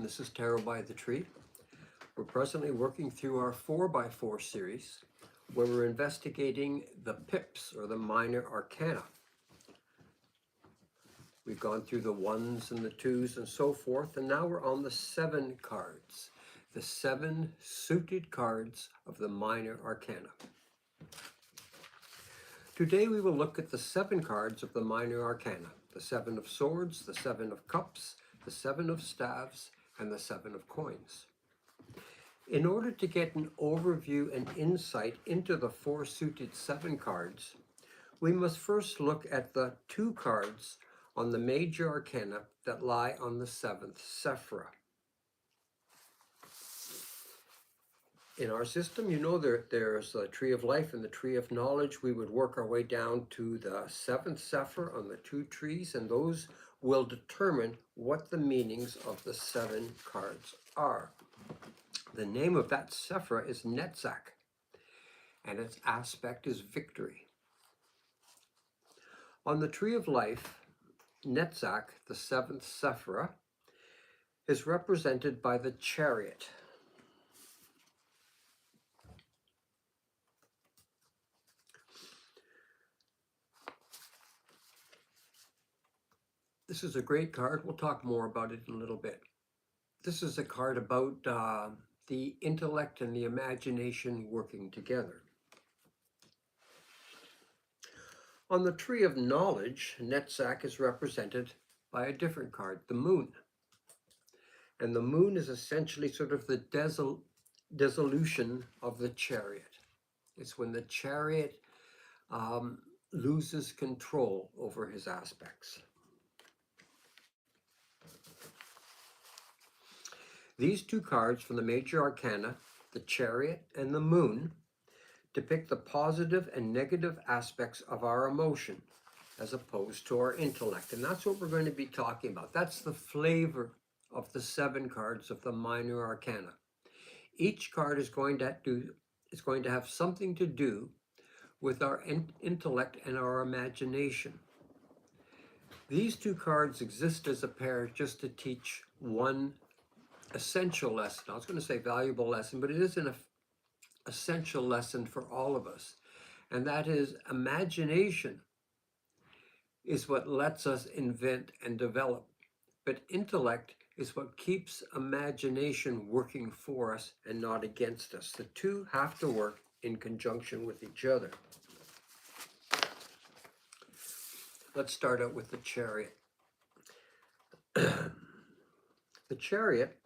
This is Tarot by the Tree. We're presently working through our 4x4 series where we're investigating the pips or the minor arcana. We've gone through the 1s and the 2s and so forth, and now we're on the 7 cards, the 7 suited cards of the minor arcana. Today we will look at the 7 cards of the minor arcana, the 7 of swords, the 7 of cups, the 7 of staves, and the 7 of coins. In order to get an overview and insight into the 4 suited 7 cards, we must first look at the 2 cards on the major arcana that lie on the 7th sephira. In our system, you know there's a tree of life and the tree of knowledge. We would work our way down to the 7th sephira on the 2 trees, and those will determine what the meanings of the 7 cards are. The name of that sephira is Netzach, and its aspect is victory. On the tree of life, Netzach, the 7th sephira, is represented by the chariot. This is a great card. We'll talk more about it in a little bit. This is a card about the intellect and the imagination working together. On the tree of knowledge, Netzach is represented by a different card, the moon. And the moon is essentially sort of the dissolution of the chariot. It's when the chariot loses control over his aspects. These 2 cards from the major arcana, the chariot and the moon, depict the positive and negative aspects of our emotion as opposed to our intellect. And that's what we're going to be talking about. That's the flavor of the 7 cards of the minor arcana. Each card is going to have something to do with our intellect and our imagination. These 2 cards exist as a pair just to teach one essential lesson. I was going to say valuable lesson, but it is an essential lesson for all of us. And that is, imagination is what lets us invent and develop. But intellect is what keeps imagination working for us and not against us. The 2 have to work in conjunction with each other. Let's start out with the chariot. The chariot,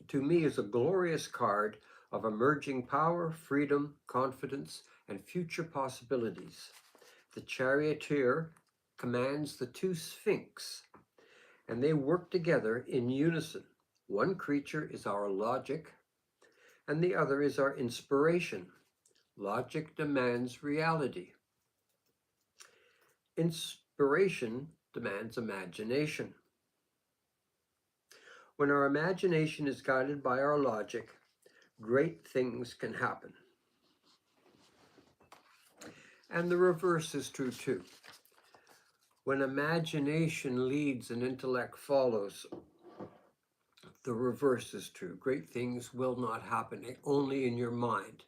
to me, is a glorious card of emerging power, freedom, confidence, and future possibilities. The charioteer commands the 2 sphinx, and they work together in unison. One creature is our logic, and the other is our inspiration. Logic demands reality. Inspiration demands imagination. When our imagination is guided by our logic, great things can happen. And the reverse is true too. When imagination leads and intellect follows, the reverse is true. Great things will not happen only in your mind.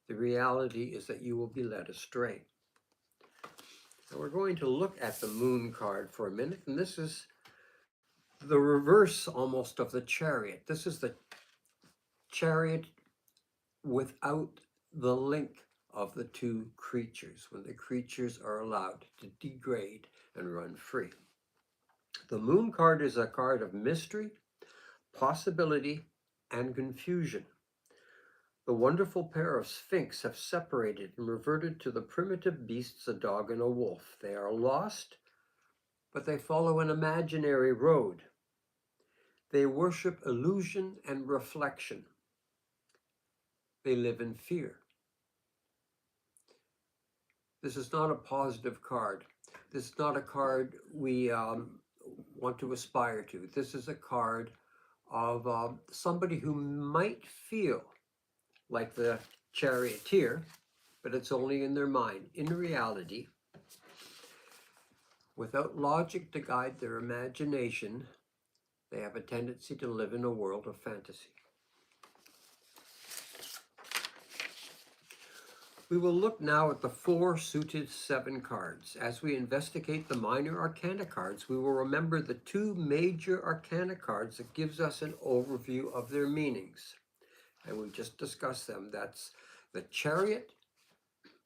The reality is that you will be led astray. Now we're going to look at the moon card for a minute, and this is the reverse almost of the chariot. This is the chariot without the link of the 2 creatures, when the creatures are allowed to degrade and run free. The moon card is a card of mystery, possibility, and confusion. The wonderful pair of sphinx have separated and reverted to the primitive beasts, a dog and a wolf. They are lost, but they follow an imaginary road. They worship illusion and reflection. They live in fear. This is not a positive card. This is not a card we want to aspire to. This is a card of somebody who might feel like the charioteer, but it's only in their mind. In reality, without logic to guide their imagination, They have a tendency to live in a world of fantasy. We will look now at the 4 suited 7 cards. As we investigate the Minor Arcana cards, we will remember the 2 major Arcana cards that gives us an overview of their meanings. And we just discussed them. That's the Chariot,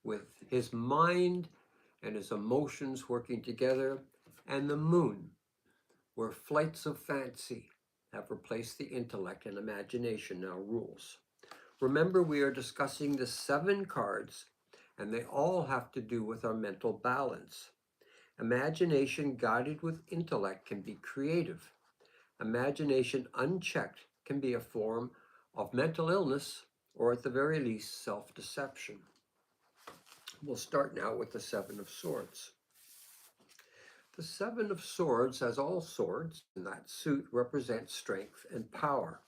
with his mind and his emotions working together, and the Moon, where flights of fancy have replaced the intellect and imagination now rules. Remember, we are discussing the 7 cards, and they all have to do with our mental balance. Imagination guided with intellect can be creative. Imagination unchecked can be a form of mental illness, or at the very least, self-deception. We'll start now with the 7 of Swords. The 7 of Swords, as all swords in that suit, represents strength and power.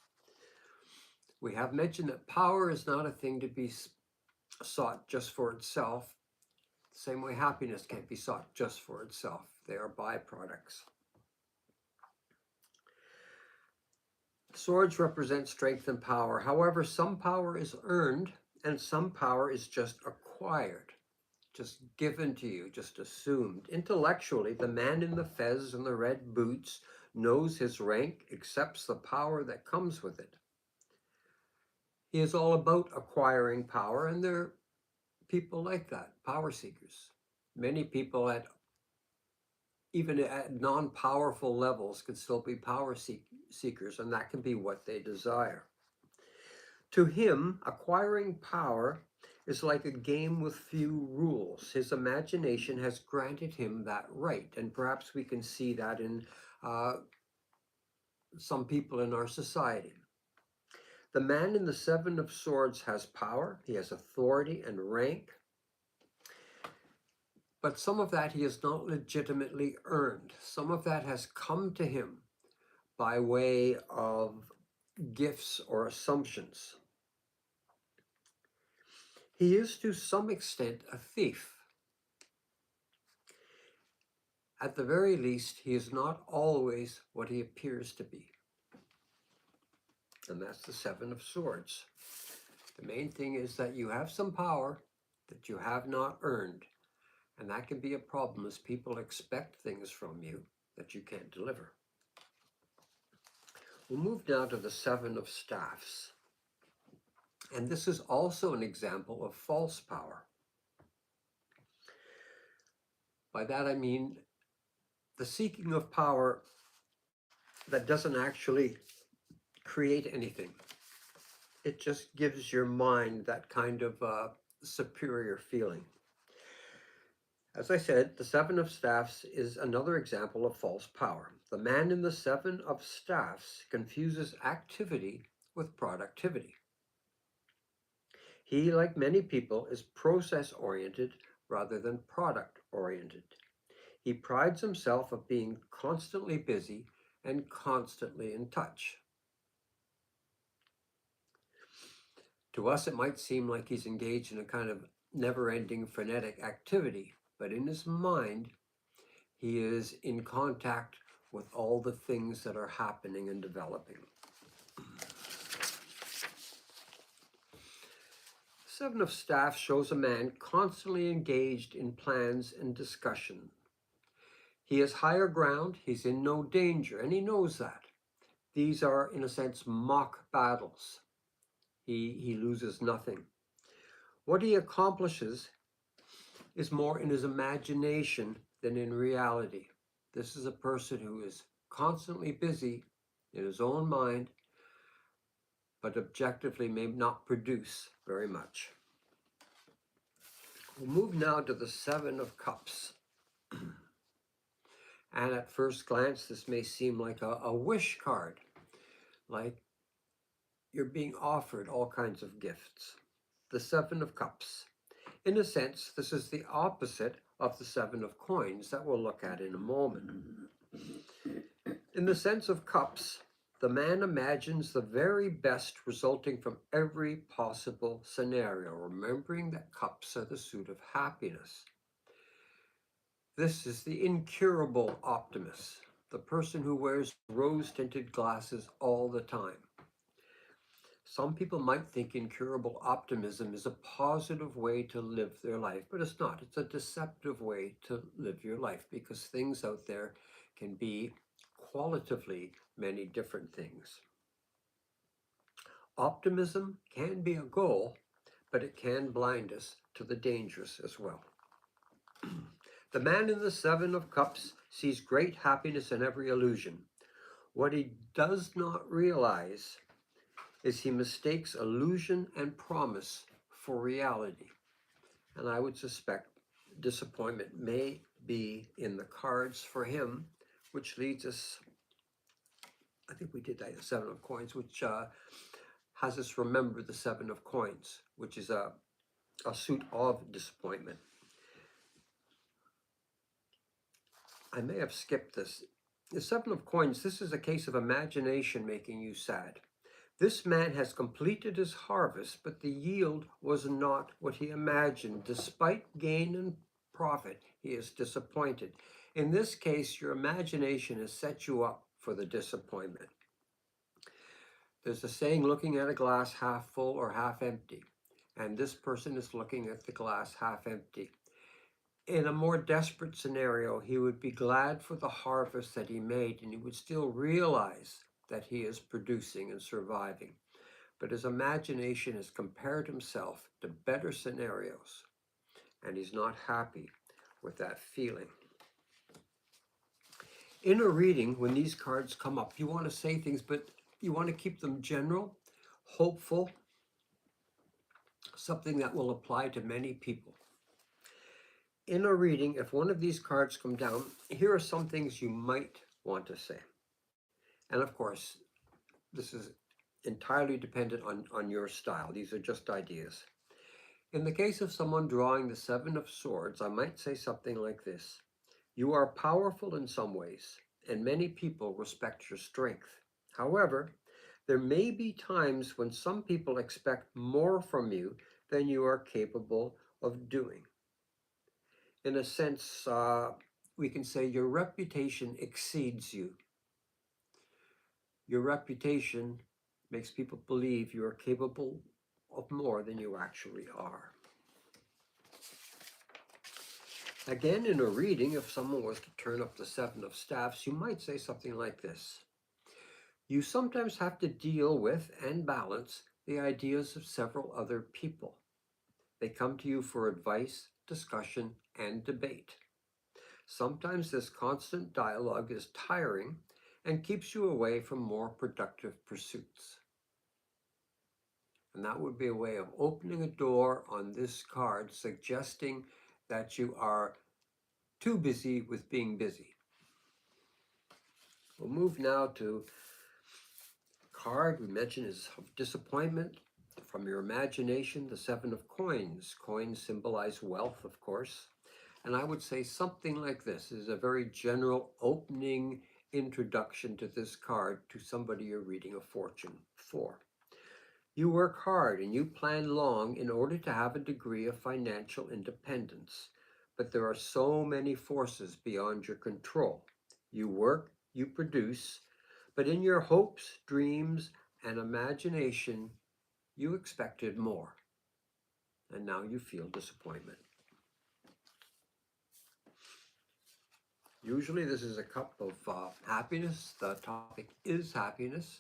We have mentioned that power is not a thing to be sought just for itself. The same way happiness can't be sought just for itself. They are byproducts. Swords represent strength and power. However, some power is earned and some power is just acquired, just given to you, just assumed. Intellectually, the man in the fez and the red boots knows his rank, accepts the power that comes with it. He is all about acquiring power, and there are people like that, power seekers. Many people even at non-powerful levels can still be power seekers, and that can be what they desire. To him, acquiring power is like a game with few rules. His imagination has granted him that right, and perhaps we can see that in some people in our society. The man in the 7 of Swords has power, he has authority and rank, but some of that he has not legitimately earned. Some of that has come to him by way of gifts or assumptions. He is to some extent a thief. At the very least, he is not always what he appears to be. And that's the 7 of Swords. The main thing is that you have some power that you have not earned. And that can be a problem as people expect things from you that you can't deliver. We'll move now to the 7 of Staffs. And this is also an example of false power. By that I mean the seeking of power that doesn't actually create anything. It just gives your mind that kind of superior feeling. As I said, the 7 of Staffs is another example of false power. The man in the 7 of Staffs confuses activity with productivity. He, like many people, is process-oriented rather than product-oriented. He prides himself of being constantly busy and constantly in touch. To us, it might seem like he's engaged in a kind of never-ending frenetic activity, but in his mind, he is in contact with all the things that are happening and developing. 7 of Staffs shows a man constantly engaged in plans and discussion. He has higher ground, he's in no danger, and he knows that. These are, in a sense, mock battles. He loses nothing. What he accomplishes is more in his imagination than in reality. This is a person who is constantly busy in his own mind, but objectively may not produce very much. We'll move now to the 7 of Cups. And at first glance, this may seem like a wish card, like you're being offered all kinds of gifts. The 7 of Cups. In a sense, this is the opposite of the 7 of Coins that we'll look at in a moment. In the sense of Cups, the man imagines the very best resulting from every possible scenario, remembering that cups are the suit of happiness. This is the incurable optimist. the person who wears rose-tinted glasses all the time. Some people might think incurable optimism is a positive way to live their life, but it's not. It's a deceptive way to live your life because things out there can be qualitatively many different things. Optimism can be a goal, but it can blind us to the dangers as well. The man in the Seven of Cups sees great happiness in every illusion. What he does not realize is he mistakes illusion and promise for reality. And I would suspect disappointment may be in the cards for him, which leads us, I think we did that, the Seven of Coins, which has us remember the Seven of Coins, which is a suit of disappointment. I may have skipped this. The Seven of Coins, this is a case of imagination making you sad. This man has completed his harvest, but the yield was not what he imagined. Despite gain and profit, he is disappointed. In this case, your imagination has set you up for the disappointment. There's a saying, looking at a glass half full or half empty, and this person is looking at the glass half empty. In a more desperate scenario, he would be glad for the harvest that he made, and he would still realize that he is producing and surviving. But his imagination has compared himself to better scenarios, and he's not happy with that feeling. In a reading, when these cards come up, you want to say things, but you want to keep them general, hopeful, something that will apply to many people. In a reading, if one of these cards come down, here are some things you might want to say. And of course, this is entirely dependent on your style. These are just ideas. In the case of someone drawing the Seven of Swords, I might say something like this. You are powerful in some ways, and many people respect your strength. However, there may be times when some people expect more from you than you are capable of doing. In a sense, we can say your reputation exceeds you. Your reputation makes people believe you are capable of more than you actually are. Again, in a reading, if someone was to turn up the Seven of Staffs, you might say something like this. You sometimes have to deal with and balance the ideas of several other people. They come to you for advice, discussion, and debate. Sometimes this constant dialogue is tiring and keeps you away from more productive pursuits. And that would be a way of opening a door on this card, suggesting that you are too busy with being busy. We'll move now to a card we mentioned is of disappointment. From your imagination, the Seven of Coins. Coins symbolize wealth, of course. And I would say something like this. This is a very general opening introduction to this card to somebody you're reading a fortune for. You work hard and you plan long in order to have a degree of financial independence. But there are so many forces beyond your control. You work, you produce, but in your hopes, dreams, and imagination, you expected more. And now you feel disappointment. Usually this is a cup of happiness. The topic is happiness.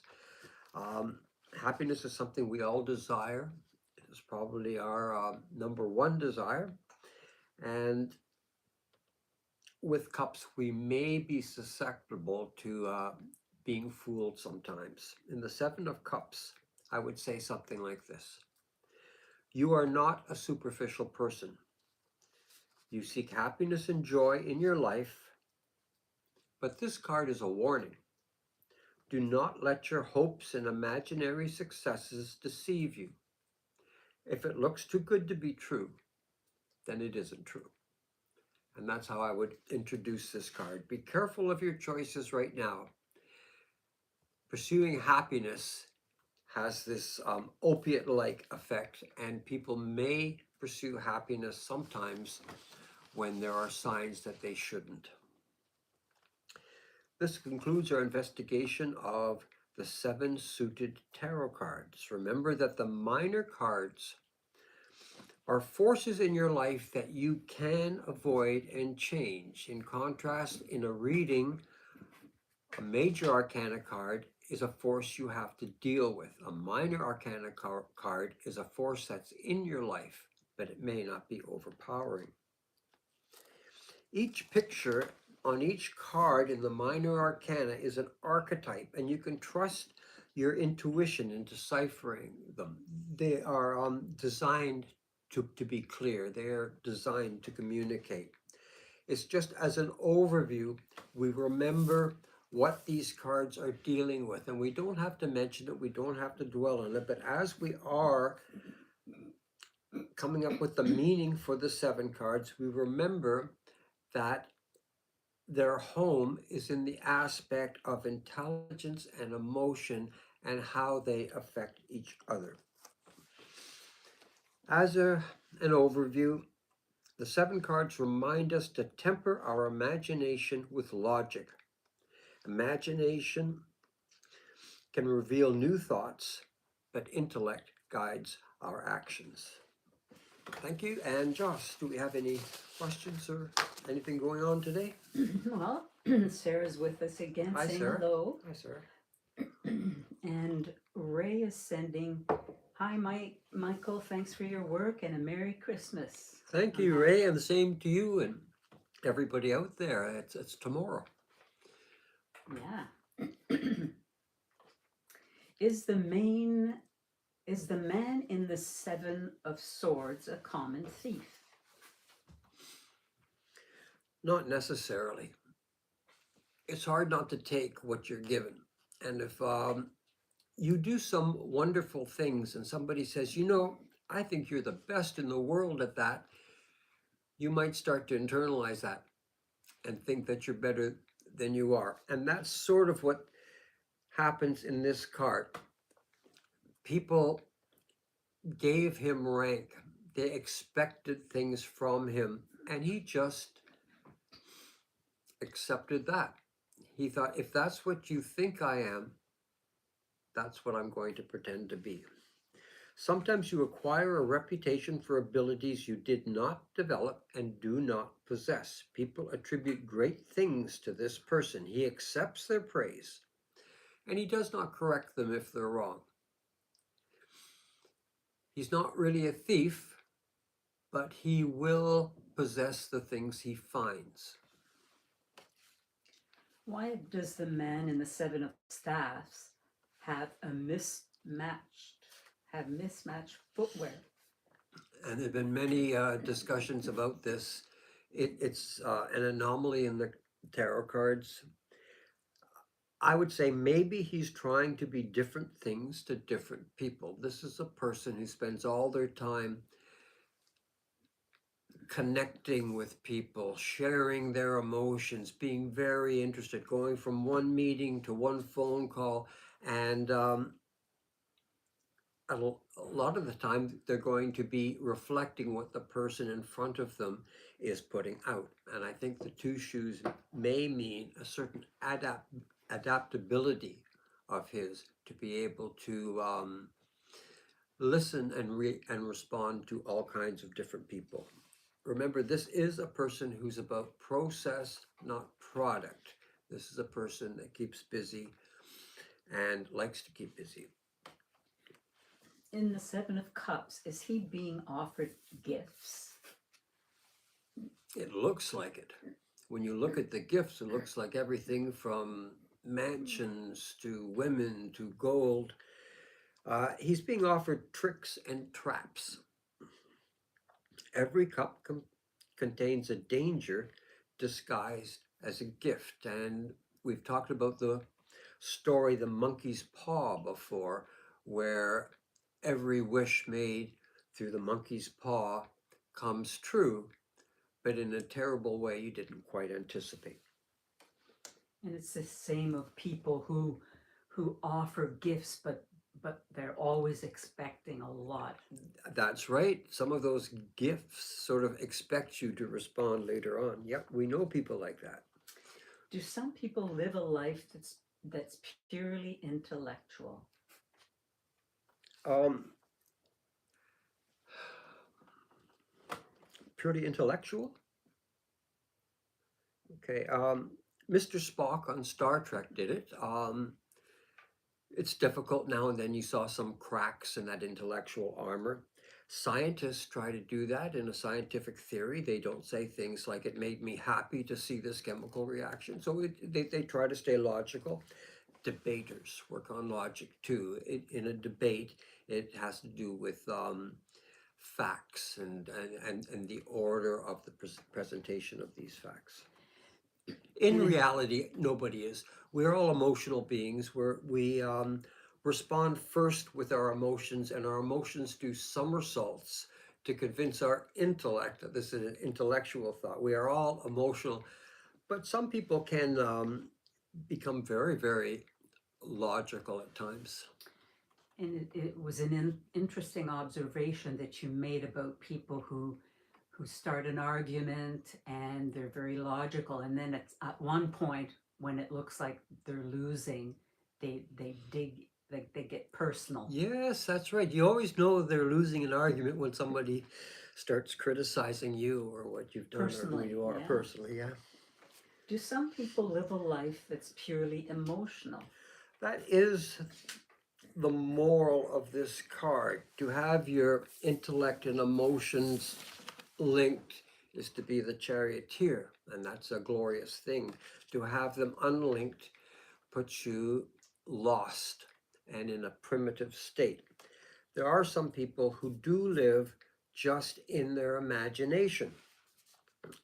Happiness is something we all desire. It is probably our number one desire. And with cups, we may be susceptible to being fooled sometimes. In the Seven of Cups, I would say something like this. You are not a superficial person. You seek happiness and joy in your life, but this card is a warning. Do not let your hopes and imaginary successes deceive you. If it looks too good to be true, then it isn't true. And that's how I would introduce this card. Be careful of your choices right now. Pursuing happiness has this opiate-like effect, and people may pursue happiness sometimes when there are signs that they shouldn't. This concludes our investigation of the 7 suited tarot cards. Remember that the minor cards are forces in your life that you can avoid and change. In contrast, in a reading, a major arcana card is a force you have to deal with. A minor arcana card is a force that's in your life, but it may not be overpowering. Each picture on each card in the minor arcana is an archetype, and you can trust your intuition in deciphering them. They are designed to be clear. They are designed to communicate. It's just as an overview, we remember what these cards are dealing with, and we don't have to mention it, we don't have to dwell on it, but as we are coming up with the meaning for the 7 cards, we remember that their home is in the aspect of intelligence and emotion and how they affect each other. As an overview, the 7 cards remind us to temper our imagination with logic. Imagination can reveal new thoughts, but intellect guides our actions. Thank you. And Joss, do we have any questions or anything going on today? Well, Sarah's with us again, Hi, saying Sarah. hello. Hi, Sarah. And Ray is sending, hi, Michael, thanks for your work and a Merry Christmas. Thank you, Ray, and the same to you and everybody out there. It's tomorrow. Yeah. Is the man in the 7 of Swords a common thief? Not necessarily. It's hard not to take what you're given. And if you do some wonderful things and somebody says, you know, I think you're the best in the world at that, you might start to internalize that and think that you're better than you are. And that's sort of what happens in this card. People gave him rank. They expected things from him, and he just accepted that. He thought, if that's what you think I am, that's what I'm going to pretend to be. Sometimes you acquire a reputation for abilities you did not develop and do not possess. People attribute great things to this person. He accepts their praise, and he does not correct them if they're wrong. He's not really a thief, but he will possess the things he finds. Why does the man in the 7 of Staffs have mismatched footwear? And there have been many discussions about this. It's an anomaly in the tarot cards. I would say maybe he's trying to be different things to different people. This is a person who spends all their time connecting with people, sharing their emotions, being very interested, going from one meeting to one phone call, and a lot of the time they're going to be reflecting what the person in front of them is putting out. And I think the 2 shoes may mean a certain adaptability of his to be able to listen and respond to all kinds of different people. Remember, this is a person who's about process, not product. This is a person that keeps busy and likes to keep busy. In the 7 of Cups, is he being offered gifts? It looks like it. When you look at the gifts, it looks like everything from mansions to women to gold. He's being offered tricks and traps. Every cup contains a danger disguised as a gift. And we've talked about the story, The Monkey's Paw, before, where every wish made through the monkey's paw comes true, but in a terrible way you didn't quite anticipate. And it's the same of people who offer gifts, but they're always expecting a lot. That's right. Some of those gifts sort of expect you to respond later on. Yep, we know people like that. Do some people live a life that's purely intellectual? Um, Purely intellectual? Okay. Mr. Spock on Star Trek did it. It's difficult now and then. You saw some cracks in that intellectual armor. Scientists try to do that in a scientific theory. They don't say things like, it made me happy to see this chemical reaction. So they try to stay logical. Debaters work on logic too. In a debate, it has to do with facts and the order of the presentation of these facts. In reality, nobody is. We're all emotional beings. We respond first with our emotions, and our emotions do somersaults to convince our intellect that this is an intellectual thought. We are all emotional, but some people can become very, very logical at times. And it was an interesting observation that you made about people who start an argument and they're very logical, and then it's at one point when it looks like they're losing, they dig, like they get personal. Yes, that's right. You always know they're losing an argument when somebody starts criticizing you or what you've done or who Personally, you are yeah. personally. Yeah. Do some people live a life that's purely emotional? That is the moral of this card. To have your intellect and emotions linked is to be the charioteer, and that's a glorious thing. To have them unlinked puts you lost and in a primitive state. There are some people who do live just in their imagination.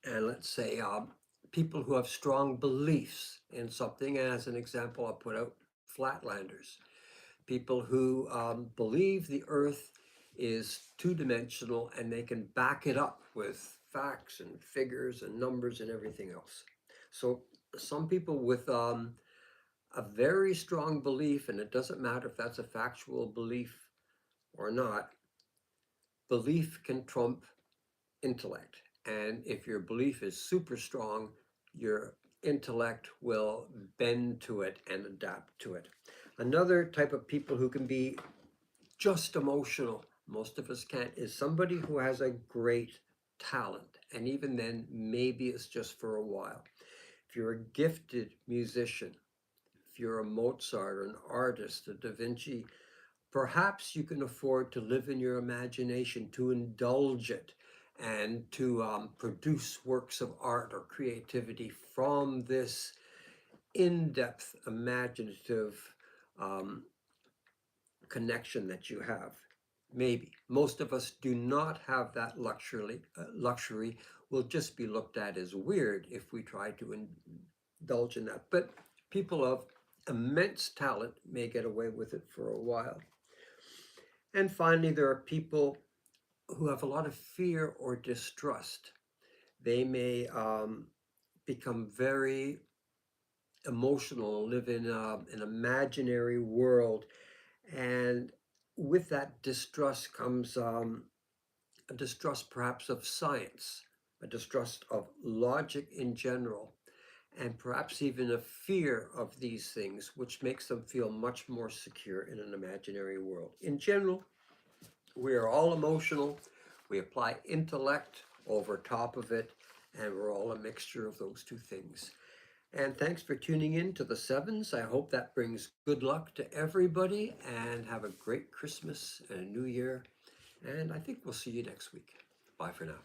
And let's say people who have strong beliefs in something. As an example, I'll put out flatlanders. People who believe the earth is two-dimensional and they can back it up with facts and figures and numbers and everything else. So some people with a very strong belief, and it doesn't matter if that's a factual belief or not, belief can trump intellect. And if your belief is super strong, your intellect will bend to it and adapt to it. Another type of people who can be just emotional, most of us can't, is somebody who has a great talent. And even then, maybe it's just for a while. If you're a gifted musician, if you're a Mozart or an artist, a Da Vinci, perhaps you can afford to live in your imagination, to indulge it, and to produce works of art or creativity from this in-depth, imaginative connection that you have. Maybe. Most of us do not have that luxury. We'll just be looked at as weird if we try to indulge in that. But people of immense talent may get away with it for a while. And finally, there are people who have a lot of fear or distrust. They may become very emotional, live in an imaginary world, and with that distrust comes a distrust perhaps of science, a distrust of logic in general, and perhaps even a fear of these things, which makes them feel much more secure in an imaginary world. In general, we are all emotional. We apply intellect over top of it, and we're all a mixture of those two things. And thanks for tuning in to the Sevens. I hope that brings good luck to everybody, and have a great Christmas and a new year. And I think we'll see you next week. Bye for now.